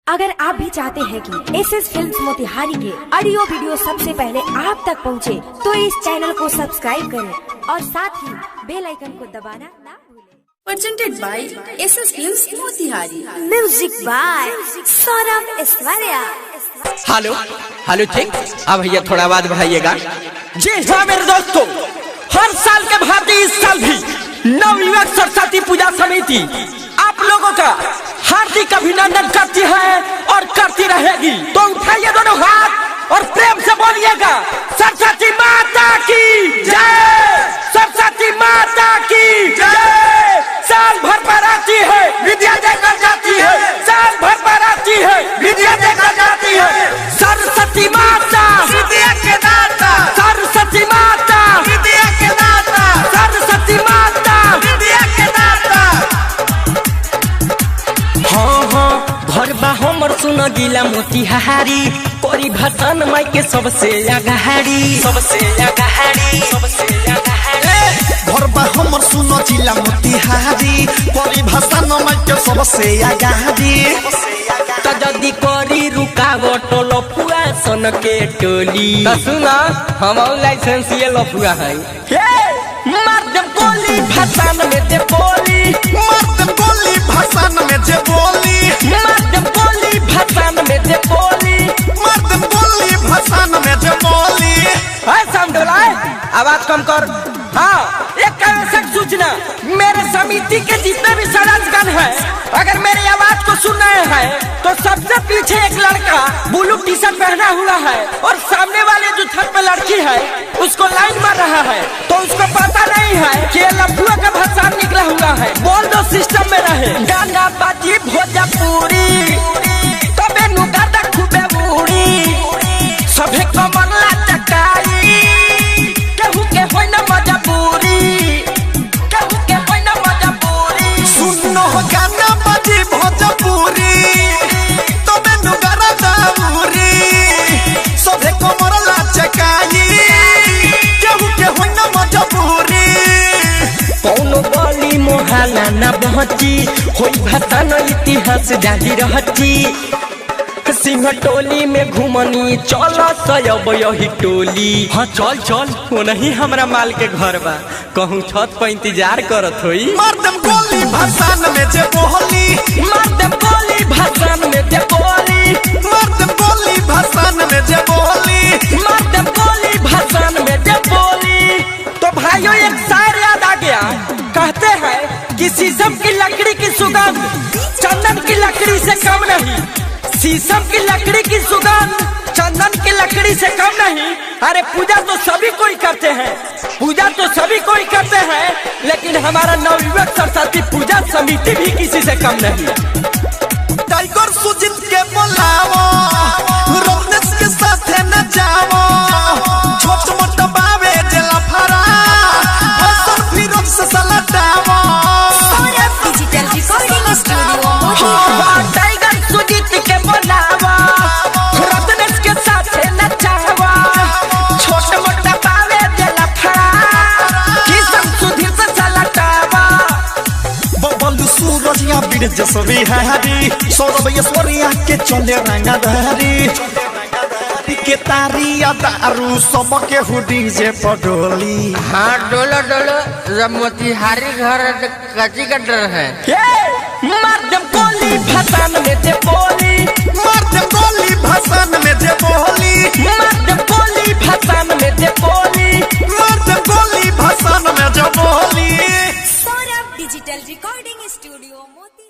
अगर आप भी चाहते हैं कि एसएस फिल्म्स मोतिहारी के ऑडियो वीडियो सबसे पहले आप तक पहुंचे, तो इस चैनल को सब्सक्राइब करें और साथ ही बेल आइकन को दबाना ना भूलें। Presented by SS Films Motihari. Music by Saurabh Aishwarya. Hello hello ठीक। अब भैया थोड़ा आवाज बढ़ाइएगा। जी हाँ मेरे दोस्तों, हर साल के भांति इस साल भी नवयुवक सरस्वती पूजा समिति आप लोगों का हार्दिक अभिनंदन करती है और करती रहेगी। तो उठाइए दोनों हाथ और प्रेम से बोलिएगा सरस्वती माता की जय, सरस्वती माता की जय। साल भर पर आती है विद्या देकर जाती है, साल भर पर आती है विद्या देकर जाती है। सरस्वती माता विद्या के दाता, सरस्वती माता विद्या के दाता, सरस्वती माता विद्या के दाता। हाँ हाँ भरबा हमर सुन गिला मोतिहारी, परिभाषण माई के सबसे आगाड़ी, सबसे आगाड़ी, सबसे आगाड़ी। भरबा हमर सुन जिला मोतिहारी, परिभाषण माई के सबसे आगाड़ी। तो जदी करी रुकावट लफुआ सन के टोली, तो सुना हम लाइसेंस ये लफुआ है। मार दे गोली भाषण में दे बोली, मार दे गोली भाषण में जे बोली, मार दे गोली भाषण में दे बोली, मार दे गोली भाषण में जे बोली। समझलाए आवाज कम कर। हाँ एक आवश्यक सूचना, मेरे समिति के जितने भी सदस्यगण हैं, अगर मेरी आवाज को सुन रहे हैं तो सबसे पीछे एक लड़का ब्लू टी शर्ट पहना हुआ है और सामने वाले जो छत पे लड़की है उसको लाइन मार रहा है, तो उसको पता नहीं है कि ये लफुआ का भाषण निकला हुआ है। बोल दो सिस्टम में रहे गाना बाजी भोजपुरी, तबे नुगादा खूबे बूढ़ी, सभे कमर लटकाई, केहू के होई न मजबूरी, केहू के होई न मजबूरी। सुनो गाना बाजी भोजपुरी, तबे नुगारा दाऊरी, सबे कमर लचकाई, केहू के होई न मजबूरी। कौनो गली मोहल्ला न बहची, होई भाषण इतिहास जारी रहती। सिंह टोली में घूमनी चल सयब यही टोली। हाँ चल चल, वो नहीं हमरा माल के घर बा, कहूँ छत पर इंतजार करत होई। मार दे गोली भाषण में जे बोली, मार दे गोली भाषण में जे बोली, मार दे गोली भाषण में जे बोली, मार दे गोली भाषण में जे बोली। तो भाइयों एक शायर याद आ गया, कहते हैं कि शीशम की लकड़ी की सुगंध चंदन की लकड़ी से कम नहीं, शीशम की लकड़ी की सुगंध चंदन की लकड़ी से कम नहीं। अरे पूजा तो सभी कोई करते हैं, पूजा तो सभी कोई करते हैं, लेकिन हमारा नवयुवक सरस्वती पूजा समिति भी किसी से कम नहीं। टाइगर सुजीत के बुलाओ, रोहनेश के साथ न जाओ, छोट मोट बावे जेला फरा, हसन फिरोज से सलटाओ। Saurabh digital recording studio Motihari. Tiger Sujeet के बुलावा, रोहनेश के साथ न जाओ, छोट मोट बावे जेला फरा, किसम सुधीर से सलटावा। बबलू सूरज या बीरज सभी हरी, सौरभ ऐश्वर्या के चले रंगधारी, के तारिया दारू सबके हुडी जे पडोली। हाँ डोलो डोलो, जब मोतिहारी घर कची का डर है। मार दे गोली भाषण में जे बोली, मार दे गोली भाषण में जे बोली, मार दे गोली भाषण में जे बोली, मार दे गोली भाषण में जे बोली। Saurabh digital recording studio Motihari.